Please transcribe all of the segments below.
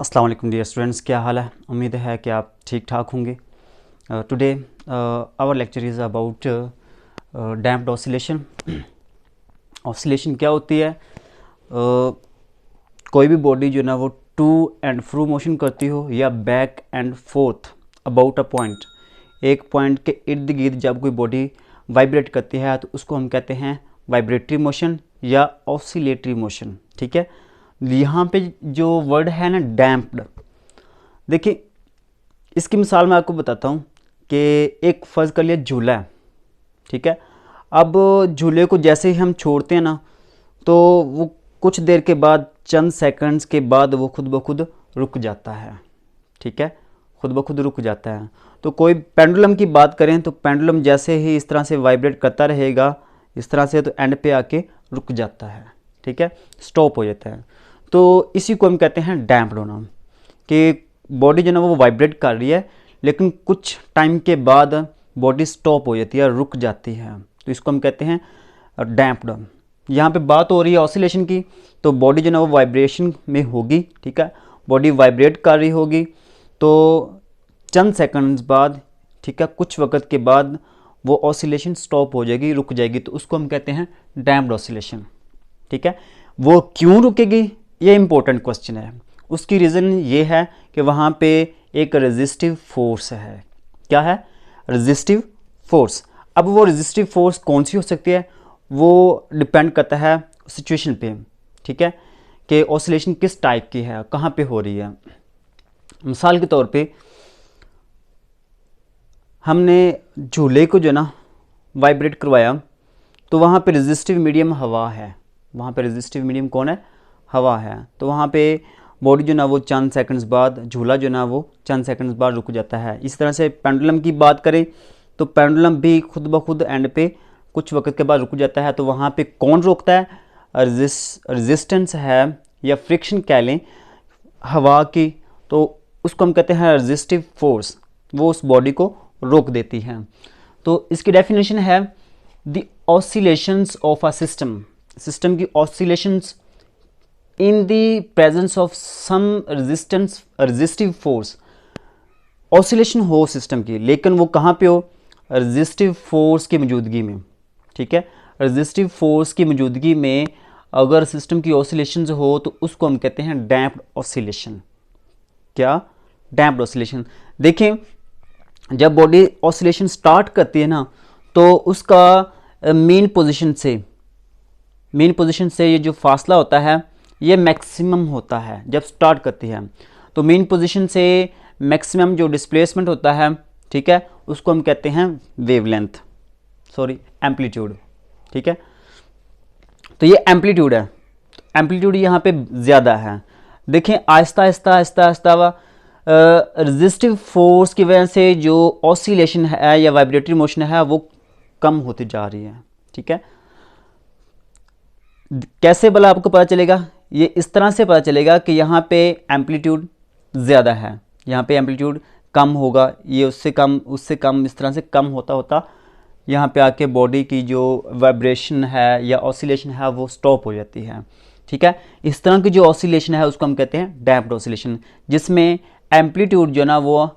अस्सलाम वालेकुम dear students, क्या हाल है। उम्मीद है कि आप ठीक ठाक होंगे। Today our lecture is about damped oscillation. Oscillation क्या होती है? कोई भी बॉडी जो ना वो टू एंड फ्रो मोशन करती हो या back and fourth about a point, एक पॉइंट के इर्द गिर्द जब कोई बॉडी वाइब्रेट करती है तो उसको हम कहते हैं वाइब्रेटरी मोशन या ऑसिलेटरी मोशन। ठीक है, यहाँ पे जो वर्ड है ना डैम्प्ड, देखिए इसकी मिसाल मैं आपको बताता हूँ कि एक फ़र्ज़ कर लिया झूला है। ठीक है, अब झूले को जैसे ही हम छोड़ते हैं ना तो वो कुछ देर के बाद, चंद सेकंड्स के बाद वो खुद ब खुद रुक जाता है। ठीक है, खुद ब खुद रुक जाता है। तो कोई पेंडुलम की बात करें तो पेंडुलम जैसे ही इस तरह से वाइब्रेट करता रहेगा इस तरह से, तो एंड पे आके रुक जाता है। ठीक है, स्टॉप हो जाता है। तो इसी को हम कहते हैं डैम्प्ड होना, कि बॉडी जो ना वो वाइब्रेट कर रही है लेकिन कुछ टाइम के बाद बॉडी स्टॉप हो जाती है, रुक जाती है, तो इसको हम कहते हैं डैम्प्ड। यहाँ पे बात हो रही है ऑसिलेशन की, तो बॉडी जो ना वो वाइब्रेशन में होगी। ठीक है, बॉडी वाइब्रेट कर रही होगी तो चंद सेकंड्स बाद, ठीक है, कुछ वक्त के बाद वो ऑसिलेशन स्टॉप हो जाएगी, रुक जाएगी, तो उसको हम कहते हैं डैम्प्ड ऑसिलेशन। ठीक है, वो क्यों रुकेगी ये इंपॉर्टेंट क्वेश्चन है। उसकी रीज़न ये है कि वहाँ पे एक रेजिस्टिव फोर्स है। क्या है? Resistive force. अब वो रेजिस्टिव फोर्स कौन सी हो सकती है वो डिपेंड करता है सिचुएशन पे। ठीक है, कि ऑसिलेशन किस टाइप की है, कहाँ पे हो रही है। मिसाल के तौर पे हमने झूले को जो ना वाइब्रेट करवाया तो वहाँ पे रेजिस्टिव मीडियम हवा है। वहाँ पे रेजिस्टिव मीडियम कौन है? हवा है। तो वहाँ पे बॉडी जो ना वो चंद सेकंड्स बाद, झूला जो ना वो चंद सेकंड्स बाद रुक जाता है। इस तरह से पेंडुलम की बात करें तो पेंडुलम भी खुद ब खुद एंड पे कुछ वक्त के बाद रुक जाता है। तो वहाँ पे कौन रोकता है? रेजिस्टेंस है या फ्रिक्शन कह लें हवा की, तो उसको हम कहते हैं रेजिस्टिव फोर्स। वो उस बॉडी को रोक देती है। तो इसकी डेफिनेशन है the oscillations of a system, system की oscillations in the presence of some resistance, resistive force. Oscillation हो सिस्टम की लेकिन वो कहाँ पे हो? रेजिस्टिव फोर्स की मौजूदगी में। ठीक है, रेजिस्टिव फोर्स की मौजूदगी में अगर सिस्टम की ऑसिलेशंस हो तो उसको हम कहते हैं डैम्प्ड ऑसिलेशन। क्या? Damped oscillation. देखें, जब बॉडी ऑसिलेशन स्टार्ट करती है ना तो उसका मेन पोजीशन से ये जो फासला होता है ये मैक्सिमम होता है जब स्टार्ट करती है। तो मेन पोजीशन से मैक्सिमम जो डिस्प्लेसमेंट होता है, ठीक है, उसको हम कहते हैं वेवलेंथ, सॉरी एम्पलीट्यूड। ठीक है, तो ये एम्पलीट्यूड है। एम्पलीट्यूड यहाँ पे ज़्यादा है। देखें आहिस्ता आहिस्ता आहिस्ता आहिस्ता रेजिस्टिव फोर्स की वजह से जो ऑसिलेशन है या वाइब्रेटरी मोशन है वो कम होती जा रही है। ठीक है, कैसे भला आपको पता चलेगा? ये इस तरह से पता चलेगा कि यहाँ पे एम्पलीट्यूड ज़्यादा है, यहाँ पे एम्पलीट्यूड कम होगा, ये उससे कम, इस तरह से कम होता होता यहाँ पे आके बॉडी की जो वाइब्रेशन है या ऑसिलेशन है वो स्टॉप हो जाती है। ठीक है, इस तरह की जो ऑसिलेशन है उसको हम कहते हैं डैम्प्ड ऑसिलेशन, जिसमें एम्पलीट्यूड जो ना वो,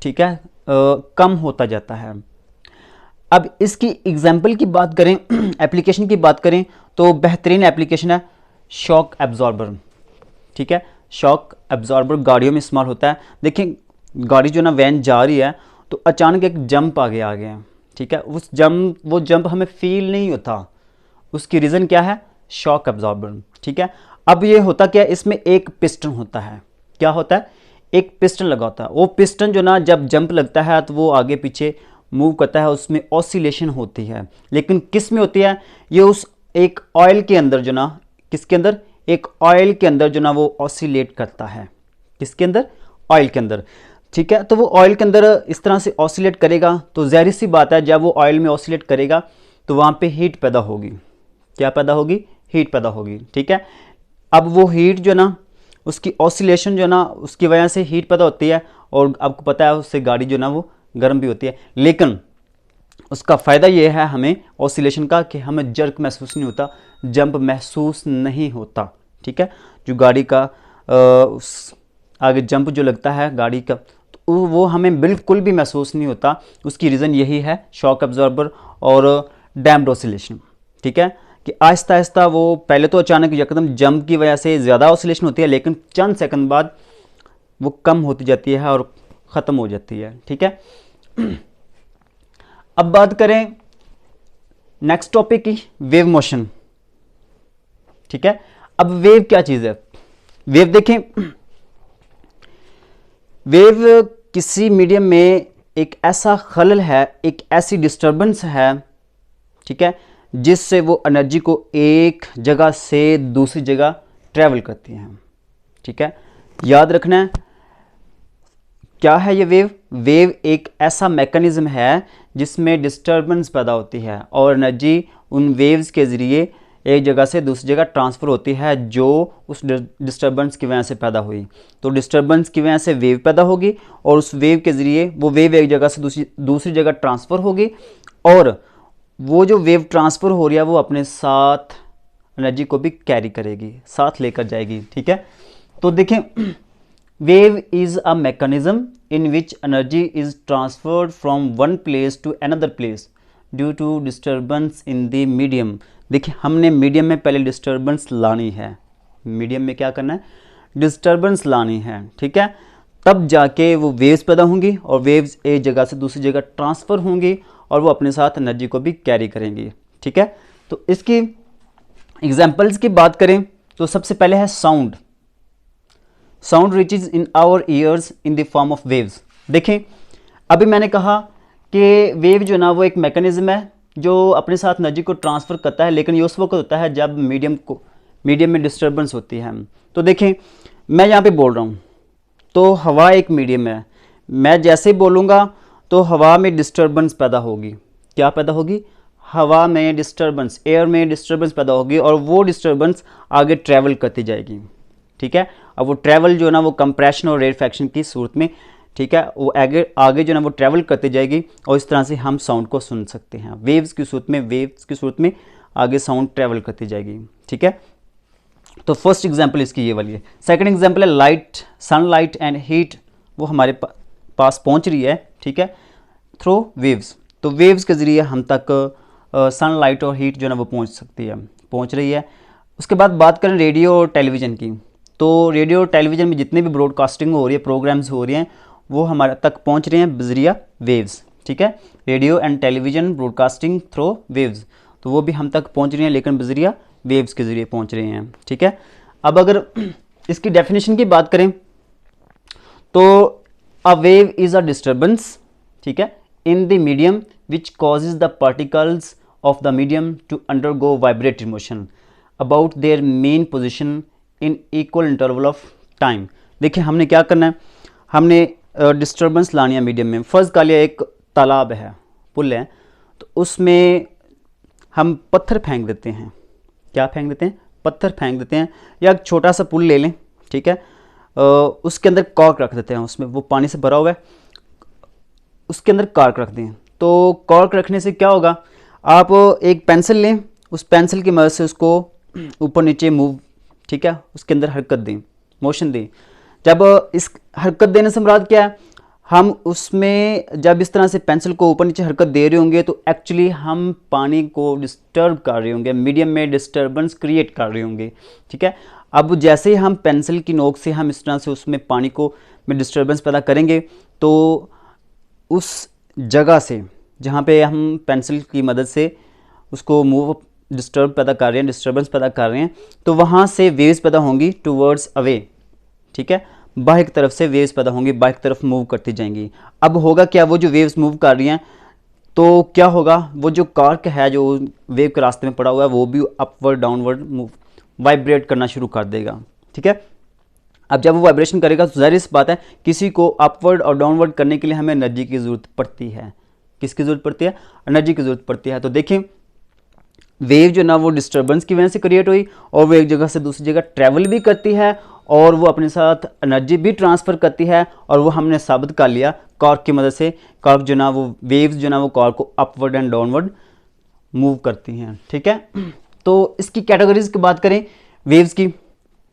ठीक है, कम होता जाता है। अब इसकी एग्जाम्पल की बात करें, एप्लीकेशन की बात करें तो बेहतरीन एप्लीकेशन है शॉक एब्जॉर्बर। ठीक है, शॉक एब्जॉर्बर गाड़ियों में इस्तेमाल होता है। देखिए गाड़ी जो ना वैन जा रही है तो अचानक एक जंप आगे आ गया। ठीक है, वो जंप हमें फील नहीं होता। उसकी रीज़न क्या है? Shock absorber. ठीक है, अब ये होता क्या है, इसमें एक पिस्टन होता है। क्या होता है? एक पिस्टन लगा होता है। वो पिस्टन जो ना जब जंप लगता है तो वो आगे पीछे मूव करता है, उसमें ऑसिलेशन होती है। लेकिन किस में होती है? ये उस एक ऑयल के अंदर जो ना, किसके अंदर? एक ऑयल के अंदर जो ना वो ऑसिलेट करता है। किसके अंदर? ऑयल के अंदर। ठीक है, तो वो ऑयल के अंदर इस तरह से ऑसिलेट करेगा तो ज़ाहिर सी बात है जब वो ऑयल में ऑसिलेट करेगा तो वहाँ पे हीट पैदा होगी। क्या पैदा होगी? हीट पैदा होगी। ठीक है, अब वो हीट जो ना, उसकी ऑसिलेशन जो ना, उसकी वजह से हीट पैदा होती है और आपको पता है उससे गाड़ी जो ना वो गर्म भी होती है। लेकिन उसका फ़ायदा ये है हमें ऑसिलेशन का कि हमें जर्क महसूस नहीं होता, जंप महसूस नहीं होता। ठीक है, जो गाड़ी का आगे जंप जो लगता है गाड़ी का, तो वो हमें बिल्कुल भी महसूस नहीं होता। उसकी रीज़न यही है शॉक एब्जॉर्बर और डैम्प्ड ऑसिलेशन। ठीक है, कि आहिस्ता आहिस्ता वो पहले तो अचानक एकदम जंप की वजह से ज़्यादा ऑसिलेशन होती है, लेकिन चंद सेकंड बाद वो कम होती जाती है और ख़त्म हो जाती है। ठीक है, अब बात करें नेक्स्ट टॉपिक की, वेव मोशन। ठीक है, अब वेव क्या चीज़ है? वेव देखें, वेव किसी मीडियम में एक ऐसा खलल है, एक ऐसी डिस्टरबेंस है, ठीक है, जिससे वो एनर्जी को एक जगह से दूसरी जगह ट्रैवल करती है। ठीक है, याद रखना है क्या है ये वेव। वेव एक ऐसा मैकेनिज्म है जिसमें डिस्टरबेंस पैदा होती है और एनर्जी उन वेव्स के ज़रिए एक जगह से दूसरी जगह ट्रांसफ़र होती है जो उस डिस्टरबेंस की वजह से पैदा हुई। तो डिस्टरबेंस की वजह से वेव पैदा होगी और उस वेव के ज़रिए वो वेव एक जगह से दूसरी जगह ट्रांसफ़र होगी और वो जो वेव ट्रांसफ़र हो रही है वो अपने साथ एनर्जी को भी कैरी करेगी, साथ लेकर जाएगी। ठीक है, तो देखें, wave is a mechanism in which energy is transferred from one place to another place due to disturbance in the medium. देखिए, हमने मीडियम में पहले डिस्टर्बेंस लानी है, मीडियम में क्या करना है, डिस्टर्बेंस लानी है। ठीक है, तब जाके वो वेव्स पैदा होंगी और वेव्स एक जगह से दूसरी जगह ट्रांसफ़र होंगी और वो अपने साथ एनर्जी को भी कैरी करेंगी। ठीक है, तो इसकी एग्जाम्पल्स की बात करें तो सबसे पहले है sound. Sound reaches in our ears in the form of waves. देखें, अभी मैंने कहा कि वेव जो ना वो एक मैकेनिज्म है जो अपने साथ एनर्जी को ट्रांसफ़र करता है, लेकिन ये उस वक्त होता है जब मीडियम में डिस्टर्बेंस होती है। तो देखें, मैं यहाँ पे बोल रहा हूँ तो हवा एक मीडियम है, मैं जैसे ही बोलूँगा तो हवा में डिस्टर्बेंस पैदा होगी। क्या पैदा होगी? हवा में डिस्टर्बेंस, एयर में डिस्टर्बेंस पैदा होगी और वो डिस्टर्बेंस आगे ट्रैवल करती जाएगी। ठीक है, अब वो ट्रैवल जो ना वो कंप्रेशन और रेरफैक्शन की सूरत में, ठीक है, वो आगे जो ना वो ट्रैवल करती जाएगी और इस तरह से हम साउंड को सुन सकते हैं। वेव्स की सूरत में आगे साउंड ट्रैवल करती जाएगी। ठीक है, तो फर्स्ट एग्जांपल इसकी ये वाली है। सेकंड एग्जांपल है लाइट, सनलाइट एंड हीट, वो हमारे पास पहुंच रही है। ठीक है, थ्रू वेव्स। तो वेव्स के ज़रिए हम तक सनलाइट और हीट जो ना वो पहुंच रही है। उसके बाद बात करें रेडियो और टेलीविज़न की, तो रेडियो और टेलीविज़न में जितने भी ब्रॉडकास्टिंग हो रही है, प्रोग्राम्स हो रही हैं, वो हमारे तक पहुंच रहे हैं बजरिया वेव्स। ठीक है, radio and television broadcasting through waves, तो वो भी हम तक पहुंच रही हैं लेकिन बजरिया वेव्स के ज़रिए पहुंच रहे हैं। ठीक है, अब अगर इसकी डेफिनेशन की बात करें तो a wave is a disturbance, ठीक है, in the medium which causes the particles of the medium to undergo vibratory motion about their mean position in equal interval of time. देखिए, हमने क्या करना है, हमने डिस्टर्बेंस लानी है मीडियम में। फर्ज का लिया एक तालाब है, पुल है, तो उसमें हम पत्थर फेंक देते हैं। क्या फेंक देते हैं? पत्थर फेंक देते हैं, या एक छोटा सा पुल ले लें। ठीक है, उसके अंदर कॉर्क रख देते हैं, उसमें वो पानी से भरा हुआ है, उसके अंदर कॉर्क रख दें। तो कॉर्क रखने से क्या होगा, आप एक पेंसिल लें, उस पेंसिल की मदद से उसको ऊपर नीचे मूव, ठीक है, उसके अंदर हरकत दें, मोशन दें। जब इस हरकत देने से मुराद क्या है, हम उसमें जब इस तरह से पेंसिल को ऊपर नीचे हरकत दे रहे होंगे तो एक्चुअली हम पानी को डिस्टर्ब कर रहे होंगे, मीडियम में डिस्टर्बेंस क्रिएट कर रहे होंगे। ठीक है, अब जैसे ही हम पेंसिल की नोक से हम इस तरह से उसमें पानी को में डिस्टर्बेंस पैदा करेंगे तो उस जगह से जहाँ पे हम पेंसिल की मदद से उसको डिस्टर्बेंस पैदा कर रहे हैं, तो वहाँ से वेव्स पैदा होंगी टूवर्ड्स अवे। ठीक है, बाहर की तरफ से वेव्स पैदा होंगी, बाहर की तरफ मूव करती जाएंगी। अब होगा क्या, वो जो वेव्स मूव कर रही हैं तो क्या होगा, वो जो कॉर्क है जो वेव के रास्ते में पड़ा हुआ है वो भी अपवर्ड डाउनवर्ड मूव वाइब्रेट करना शुरू कर देगा। ठीक है, अब जब वो वाइब्रेशन करेगा तो ज़ाहिर सी बात है किसी को अपवर्ड और डाउनवर्ड करने के लिए हमें एनर्जी की ज़रूरत पड़ती है। किसकी ज़रूरत पड़ती है? एनर्जी की ज़रूरत पड़ती है। तो देखें, वेव जो ना वो डिस्टर्बेंस की वजह से क्रिएट हुई और वो एक जगह से दूसरी जगह ट्रैवल भी करती है और वो अपने साथ एनर्जी भी ट्रांसफ़र करती है, और वो हमने साबित कर लिया कॉर्क की मदद से। कॉर्क जो ना वो वेव्स जो ना वो कॉर्क को अपवर्ड एंड डाउनवर्ड मूव करती हैं। ठीक है, तो इसकी कैटेगरीज की बात करें, वेव्स की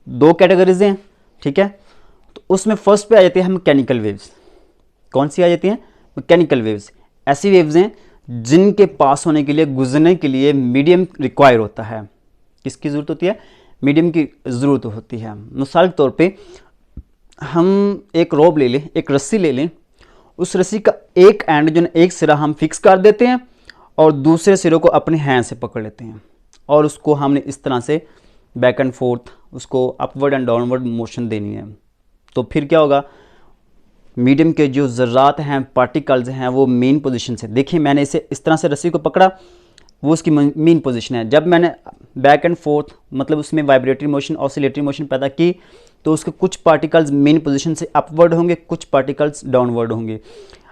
दो कैटेगरीज हैं। ठीक है, तो उसमें फर्स्ट पे आ जाती है मैकेनिकल वेव्स। कौन सी आ जाती हैं? Mechanical waves. ऐसी वेव्स हैं जिनके पास होने के लिए, गुजरने के लिए मीडियम रिक्वायर होता है। किसकी ज़रूरत होती है? मीडियम की ज़रूरत होती है। मिसाल के तौर पे हम एक रोप ले लें, एक रस्सी ले लें, उस रस्सी का एक एंड जो एक सिरा हम फिक्स कर देते हैं और दूसरे सिरे को अपने हैंड से पकड़ लेते हैं और उसको हमने इस तरह से बैक एंड फोर्थ उसको अपवर्ड एंड डाउनवर्ड मोशन देनी है। तो फिर क्या होगा? मीडियम के जो ज़र्रात हैं, पार्टिकल्स हैं, वो मेन पोजीशन से, देखिए मैंने इसे इस तरह से रस्सी को पकड़ा, वो उसकी मेन पोजीशन है। जब मैंने बैक एंड फोर्थ मतलब उसमें वाइब्रेटरी मोशन, ऑसिलेटरी मोशन पैदा की, तो उसके कुछ पार्टिकल्स मेन पोजीशन से अपवर्ड होंगे, कुछ पार्टिकल्स डाउनवर्ड होंगे।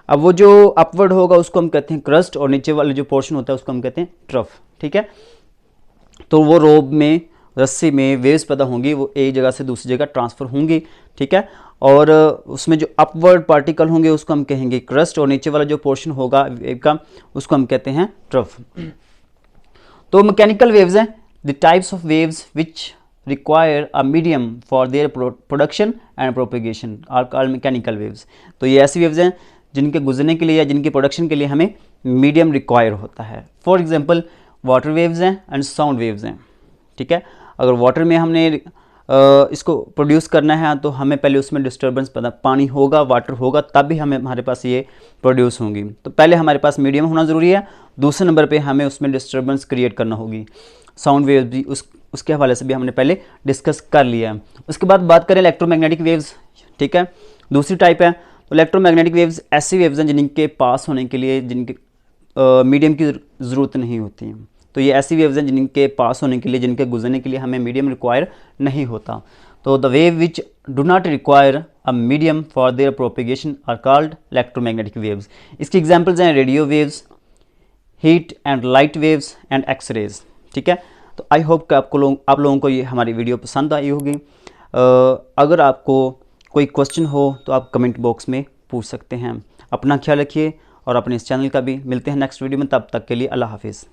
अब वो जो अपवर्ड होगा उसको हम कहते हैं क्रस्ट और नीचे वाले जो पोर्शन होता है उसको हम कहते हैं ट्रफ। ठीक है, तो वो रोब में, रस्सी में वेव्स पैदा होंगी, वो एक जगह से दूसरी जगह ट्रांसफ़र होंगी। ठीक है, और उसमें जो अपवर्ड पार्टिकल होंगे उसको हम कहेंगे क्रस्ट और नीचे वाला जो पोर्शन होगा वेव का उसको हम कहते हैं ट्रफ। तो मैकेनिकल वेव्स हैं the types of waves which require a medium for their production and propagation are called mechanical waves. तो ये ऐसी वेव्स हैं जिनके गुजरने के लिए या जिनके प्रोडक्शन के लिए हमें मीडियम रिक्वायर होता है। फॉर एग्जांपल वाटर वेव्स हैं एंड साउंड वेव्स हैं। ठीक है, अगर वाटर में हमने इसको प्रोड्यूस करना है तो हमें पहले उसमें डिस्टर्बेंस पैदा, पानी होगा, वाटर होगा, तब भी हमें हमारे पास ये प्रोड्यूस होंगी। तो पहले हमारे पास मीडियम होना ज़रूरी है, दूसरे नंबर पे हमें उसमें डिस्टर्बेंस क्रिएट करना होगी। साउंड वेव्स भी उसके हवाले से भी हमने पहले डिस्कस कर लिया है। उसके बाद बात करें इलेक्ट्रोमैग्नेटिक वेव्स। ठीक है, दूसरी टाइप है। तो इलेक्ट्रोमैग्नेटिक वेव्स ऐसी वेव्स हैं जिनके पास होने के लिए जिनके मीडियम की ज़रूरत नहीं होती है। तो ये ऐसी वेव्स हैं जिनके पास होने के लिए, जिनके गुजरने के लिए हमें मीडियम रिक्वायर नहीं होता। तो the wave which do not require a medium for their propagation are called electromagnetic waves. इसकी एग्जांपल्स हैं radio waves, heat and light waves and X-rays. ठीक है, तो आई होप कि आप लोगों को ये हमारी वीडियो पसंद आई होगी। अगर आपको कोई क्वेश्चन हो तो आप कमेंट बॉक्स में पूछ सकते हैं। अपना ख्याल रखिए और अपने इस चैनल का भी। मिलते हैं नेक्स्ट वीडियो में, तब तक के लिए अल्लाह हाफिज़।